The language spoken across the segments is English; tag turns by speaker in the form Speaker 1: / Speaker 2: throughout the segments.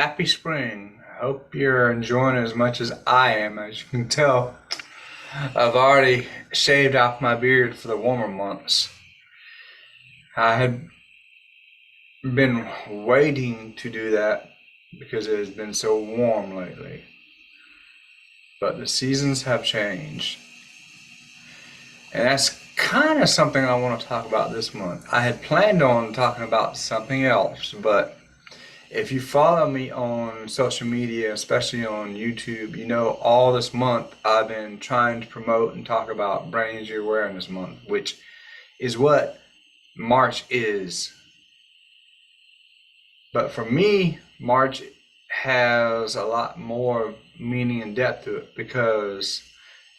Speaker 1: Happy spring. I hope you're enjoying it as much as I am. As you can tell, I've already shaved off my beard for the warmer months. I had been waiting to do that because it has been so warm lately. But the seasons have changed. And that's kind of something I want to talk about this month. I had planned on talking about something else, but if you follow me on social media, especially on YouTube, you know all this month I've been trying to promote and talk about Brain Injury Awareness Month, which is what March is. But for me, March has a lot more meaning and depth to it because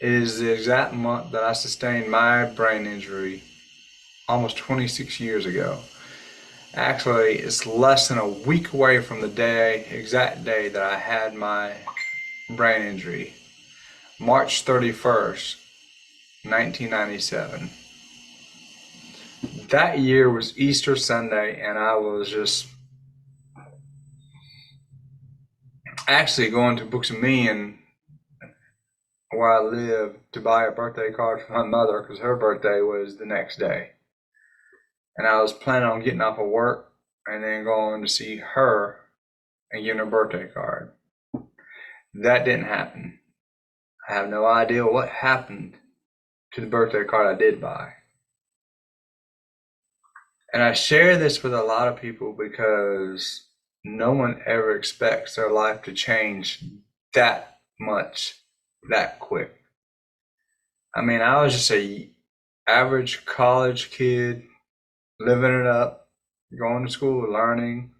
Speaker 1: it is the exact month that I sustained my brain injury almost 26 years ago. Actually, it's less than a week away from the exact day that I had my brain injury. March 31st, 1997. That year was Easter Sunday, and I was just actually going to Books A Million where I live to buy a birthday card for my mother because her birthday was the next day. And I was planning on getting off of work and then going to see her and getting her birthday card. That didn't happen. I have no idea what happened to the birthday card I did buy. And I share this with a lot of people because no one ever expects their life to change that much, that quick. I mean, I was just a average college kid, living it up, going to school, learning,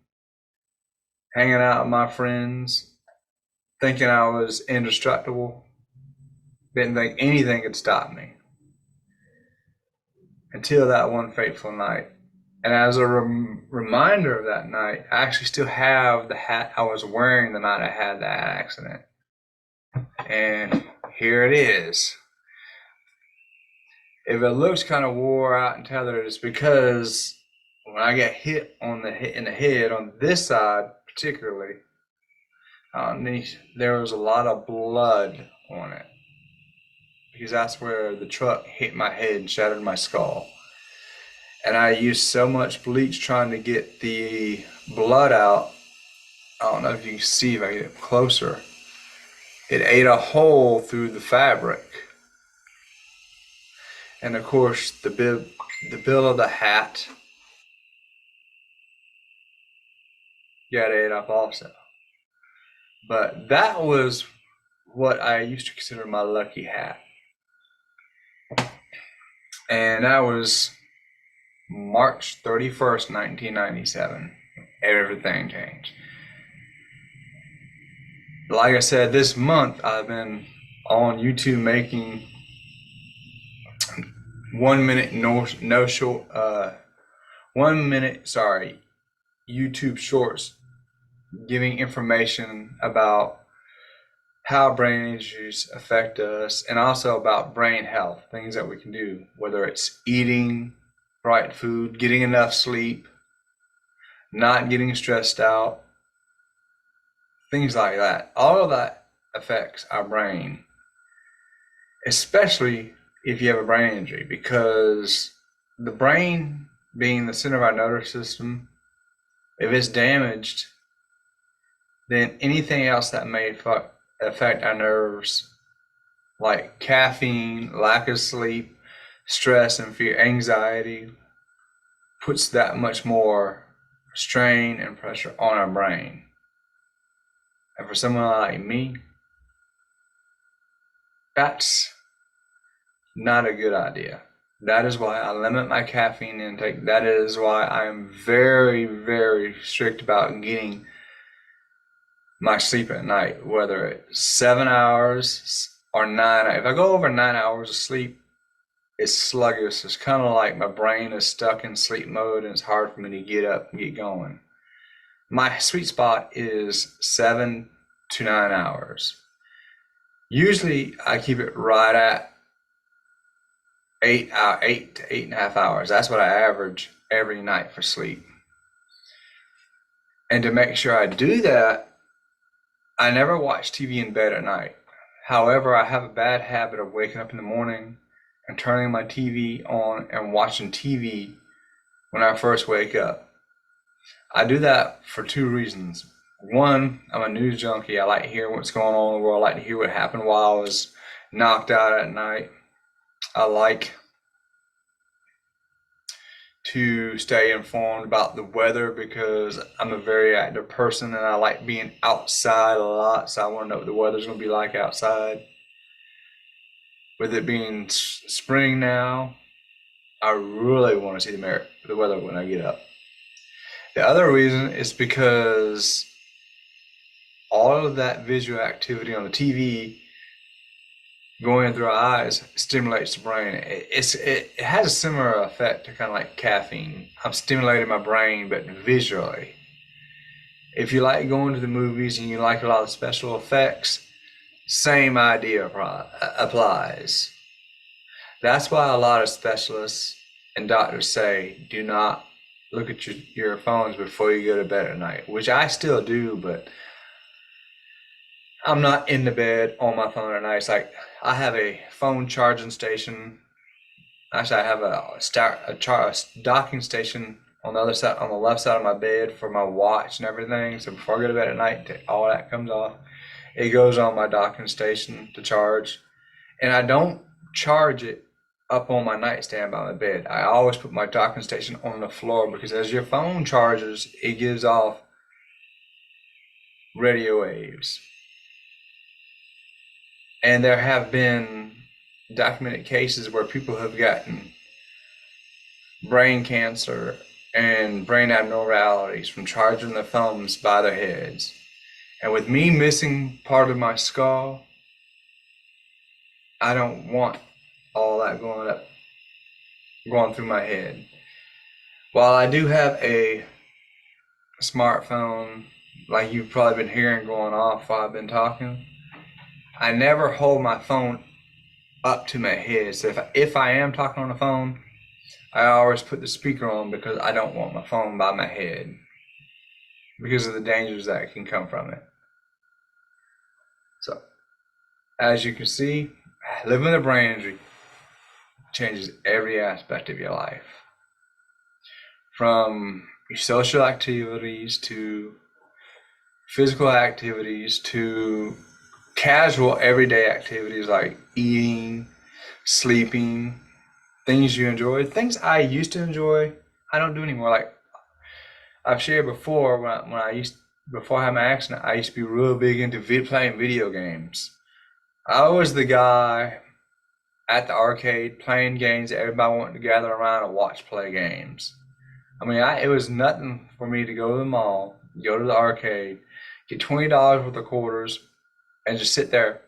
Speaker 1: hanging out with my friends, thinking I was indestructible. Didn't think anything could stop me until that one fateful night. And as a reminder of that night, I actually still have the hat I was wearing the night I had that accident. And here it is. If it looks kind of wore out and tethered, it's because when I got hit in the head on this side particularly, there was a lot of blood on it because that's where the truck hit my head and shattered my skull. And I used so much bleach trying to get the blood out. I don't know if you can see if I get closer. It ate a hole through the fabric. And of course, the bill of the hat got ate up also. But that was what I used to consider my lucky hat. And that was March 31st, 1997. Everything changed. Like I said, this month I've been on YouTube making 1 minute YouTube shorts giving information about how brain injuries affect us and also about brain health, things that we can do, whether it's eating right food, getting enough sleep, not getting stressed out, things like that. All of that affects our brain, especially if you have a brain injury, because the brain being the center of our nervous system, if it's damaged, then anything else that may affect our nerves, like caffeine, lack of sleep, stress and fear, anxiety, puts that much more strain and pressure on our brain. And for someone like me, that's not a good idea. That is why I limit my caffeine intake. That is why I am very, very strict about getting my sleep at night, whether it's 7 hours or 9. If I go over 9 hours of sleep, it's sluggish. It's kind of like my brain is stuck in sleep mode and it's hard for me to get up and get going. My sweet spot is 7 to 9 hours. Usually I keep it right at 8 to 8.5 hours. That's what I average every night for sleep. And to make sure I do that, I never watch TV in bed at night. However, I have a bad habit of waking up in the morning and turning my TV on and watching TV when I first wake up. I do that for two reasons. One, I'm a news junkie. I like to hear what's going on in the world. I like to hear what happened while I was knocked out at night. I like to stay informed about the weather because I'm a very active person and I like being outside a lot. So I want to know what the weather's going to be like outside. With it being spring now, I really want to see the weather when I get up. The other reason is because all of that visual activity on the TV going through our eyes stimulates the brain. It has a similar effect to kind of like caffeine. I'm stimulating my brain, but visually. If you like going to the movies and you like a lot of special effects, same idea applies. That's why a lot of specialists and doctors say do not look at your phones before you go to bed at night, which I still do, but I'm not in the bed on my phone at night. It's like I have a phone charging station. Actually, I have a docking station on the other side, on the left side of my bed for my watch and everything. So before I go to bed at night, all that comes off. It goes on my docking station to charge, and I don't charge it up on my nightstand by my bed. I always put my docking station on the floor because as your phone charges, it gives off radio waves. And there have been documented cases where people have gotten brain cancer and brain abnormalities from charging their phones by their heads. And with me missing part of my skull, I don't want all that going through my head. While I do have a smartphone, like you've probably been hearing going off while I've been talking, I never hold my phone up to my head. So if I am talking on the phone, I always put the speaker on because I don't want my phone by my head because of the dangers that can come from it. So, as you can see, living with a brain injury changes every aspect of your life. From your social activities to physical activities to casual everyday activities like eating, sleeping, things you enjoy, things I used to enjoy, I don't do anymore. Like I've shared before, before I had my accident, I used to be real big into playing video games. I was the guy at the arcade playing games that everybody wanted to gather around and watch play games. I mean, it was nothing for me to go to the mall, go to the arcade, get $20 worth of quarters, and just sit there,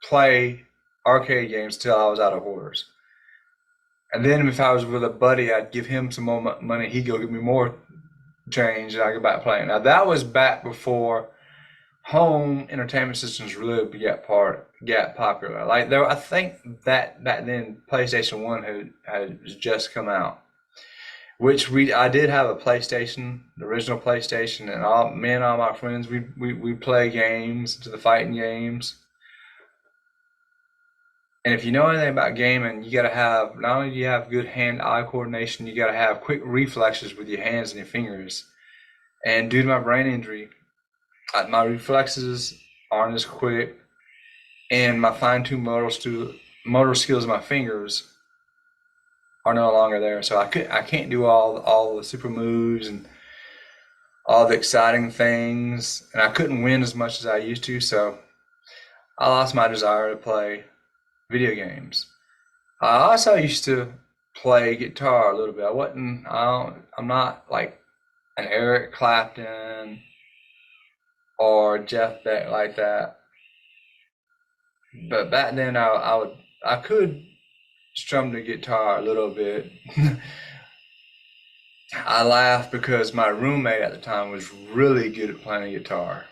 Speaker 1: play arcade games till I was out of quarters. And then if I was with a buddy, I'd give him some more money. He'd go give me more change, and I'd go back playing. Now that was back before home entertainment systems really got popular. Like I think that back then PlayStation 1 had just come out. Which I did have a PlayStation, the original PlayStation, and me and all my friends we play games, to the fighting games. And if you know anything about gaming, you got to have, not only do you have good hand-eye coordination, you got to have quick reflexes with your hands and your fingers. And due to my brain injury, my reflexes aren't as quick, and my fine-tuned motor skills of my fingers are no longer there. So I can't do all the super moves and all the exciting things, and I couldn't win as much as I used to. So I lost my desire to play video games. I also used to play guitar a little bit. I'm not like an Eric Clapton or Jeff Beck like that. But back then I could strum the guitar a little bit. I laugh because my roommate at the time was really good at playing guitar.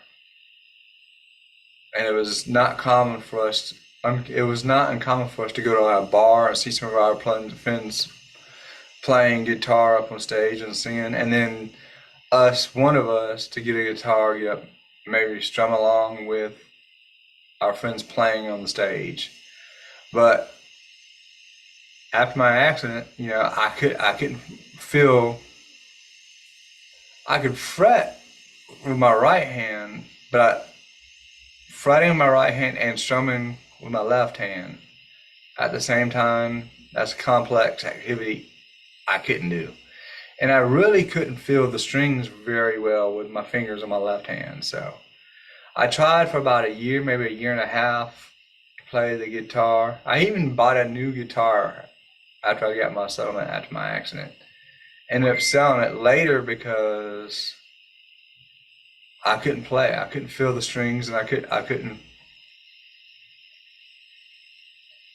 Speaker 1: And it was not uncommon for us to go to a bar and see some of our friends playing guitar up on stage and singing, and then one of us to get a guitar, get up maybe strum along with our friends playing on the stage. But after my accident, I couldn't feel. I could fret with my right hand, but fretting with my right hand and strumming with my left hand at the same time, that's a complex activity I couldn't do. And I really couldn't feel the strings very well with my fingers on my left hand. So I tried for about a year, maybe a year and a half, to play the guitar. I even bought a new guitar after I got my settlement after my accident. Ended up selling it later because I couldn't play. I couldn't feel the strings, and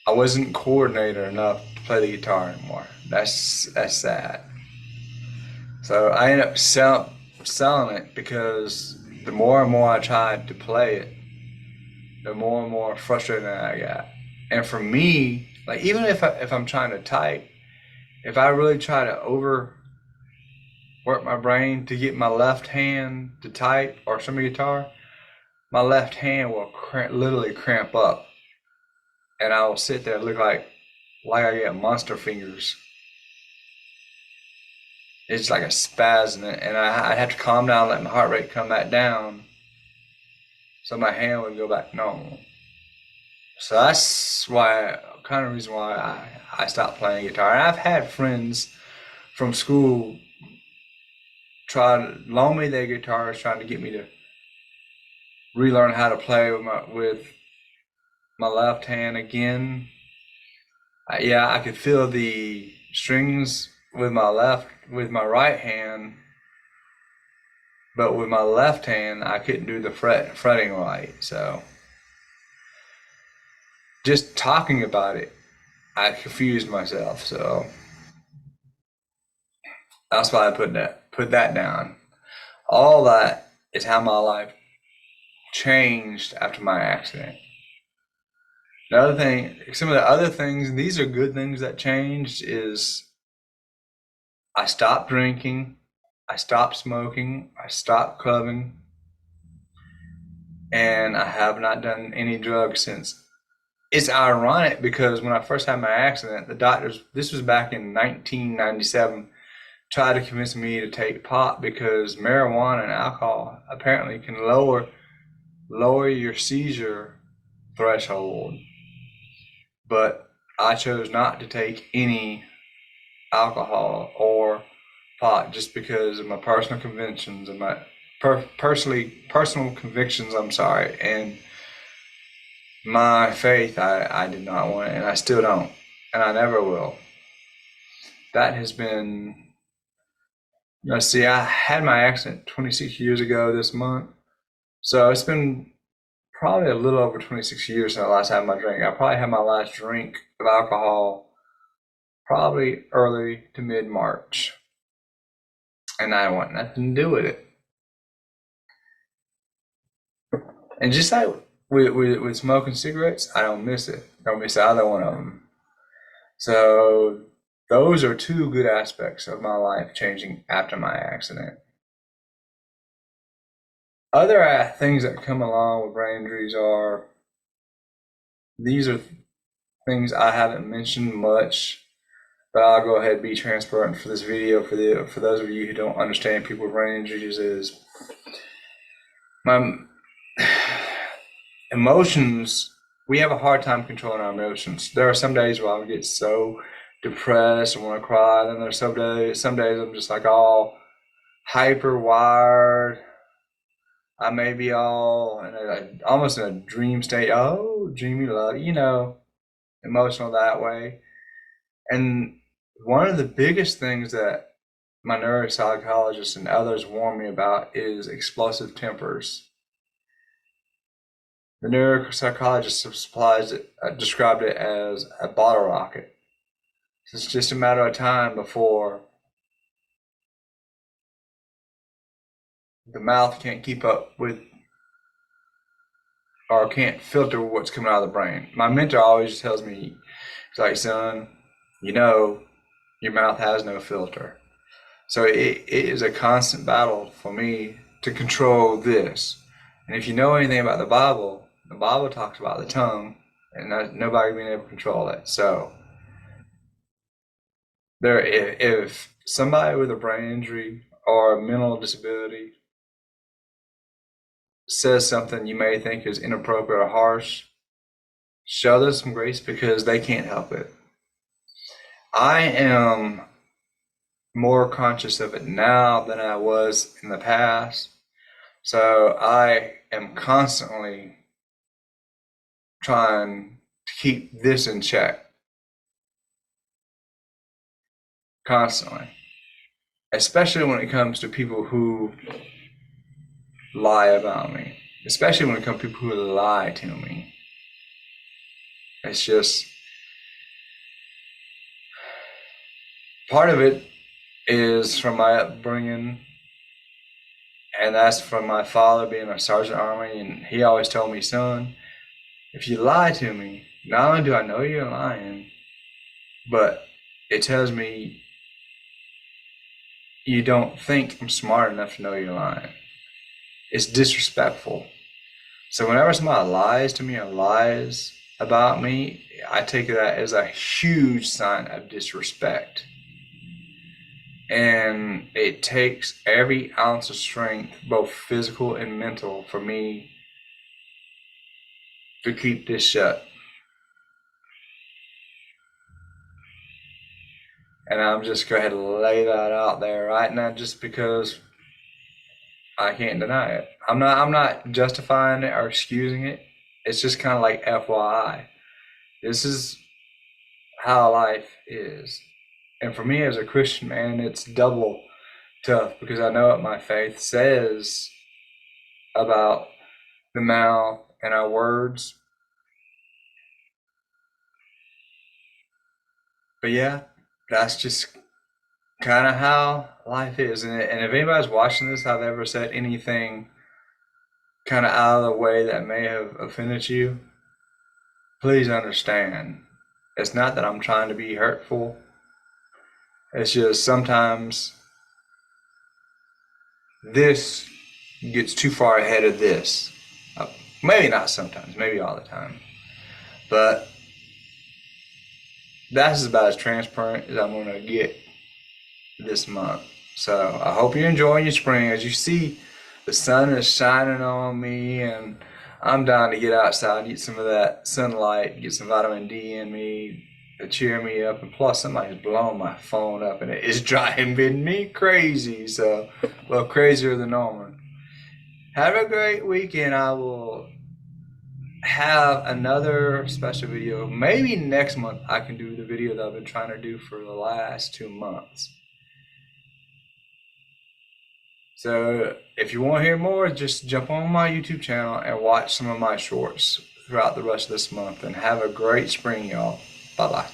Speaker 1: I wasn't coordinated enough to play the guitar anymore. That's sad. So I ended up selling it because the more and more I tried to play it, the more and more frustrated I got. And for me, like even if I'm trying to type, if I really try to overwork my brain to get my left hand to type or strum a guitar, my left hand will literally cramp up, and I will sit there and look like I get monster fingers. It's like a spasm, and I'd have to calm down, let my heart rate come back down, so my hand would go back normal. So that's kind of reason why I stopped playing guitar. And I've had friends from school try to loan me their guitars, trying to get me to relearn how to play with my left hand again. I could feel the strings with my right hand, but with my left hand, I couldn't do the fretting right. So just talking about it, I confused myself. So that's why I put that down. All that is how my life changed after my accident. The other thing, some of the other things, and these are good things that changed, is I stopped drinking, I stopped smoking, I stopped clubbing, and I have not done any drugs since. It's ironic because when I first had my accident, the doctors, this was back in 1997, tried to convince me to take pot because marijuana and alcohol apparently can lower your seizure threshold. But I chose not to take any alcohol or pot just because of my personal convictions and my personal convictions. I'm sorry, and my faith. I did not want it, and I still don't, and I never will. That has been. See, I had my accident 26 years ago this month, so it's been probably a little over 26 years since I last had my drink. I probably had my last drink of alcohol probably early to mid-March, and I want nothing to do with it. And just like with smoking cigarettes, I don't miss it. I don't miss either one of them. So those are two good aspects of my life changing after my accident. Other things that come along with brain injuries are, these are things I haven't mentioned much, but I'll go ahead and be transparent for this video for those of you who don't understand people with brain injuries. Is my emotions. We have a hard time controlling our emotions. There are some days where I get so depressed and want to cry. Then there's some days I'm just like all hyper wired. I may be all almost in a dream state. Oh, dreamy love, emotional that way. And one of the biggest things that my neuropsychologist and others warn me about is explosive tempers. The neuropsychologist described it as a bottle rocket. It's just a matter of time before the mouth can't keep up with or can't filter what's coming out of the brain. My mentor always tells me, he's like, son, your mouth has no filter. So it is a constant battle for me to control this. And if you know anything about the Bible talks about the tongue and nobody being able to control it. So if somebody with a brain injury or a mental disability says something you may think is inappropriate or harsh, show them some grace because they can't help it. I am more conscious of it now than I was in the past. So I am constantly trying to keep this in check. Constantly. Especially when it comes to people who lie about me. Especially when it comes to people who lie to me. It's just part of it is from my upbringing, and that's from my father being a sergeant army, and he always told me, son, if you lie to me, not only do I know you're lying, but it tells me you don't think I'm smart enough to know you're lying. It's disrespectful. So whenever somebody lies to me or lies about me, I take that as a huge sign of disrespect. And it takes every ounce of strength, both physical and mental, for me to keep this shut. And I'm just going to lay that out there right now just because I can't deny it. I'm not justifying it or excusing it. It's just kind of like FYI. This is how life is. And for me as a Christian, man, it's double tough because I know what my faith says about the mouth and our words. But yeah, that's just kind of how life is. And if anybody's watching this, I've ever said anything kind of out of the way that may have offended you, please understand. It's not that I'm trying to be hurtful. It's just sometimes this gets too far ahead of this. Maybe not sometimes, maybe all the time. But that's about as transparent as I'm going to get this month. So I hope you're enjoying your spring. As you see, the sun is shining on me, and I'm dying to get outside and get some of that sunlight, get some vitamin D in me to cheer me up. And plus, somebody's blowing my phone up, and it is driving me crazy. So, well, crazier than normal. Have a great weekend. I will have another special video. Maybe next month I can do the video that I've been trying to do for the last 2 months. So if you want to hear more, just jump on my YouTube channel and watch some of my shorts throughout the rest of this month. And have a great spring, y'all. Bye-bye.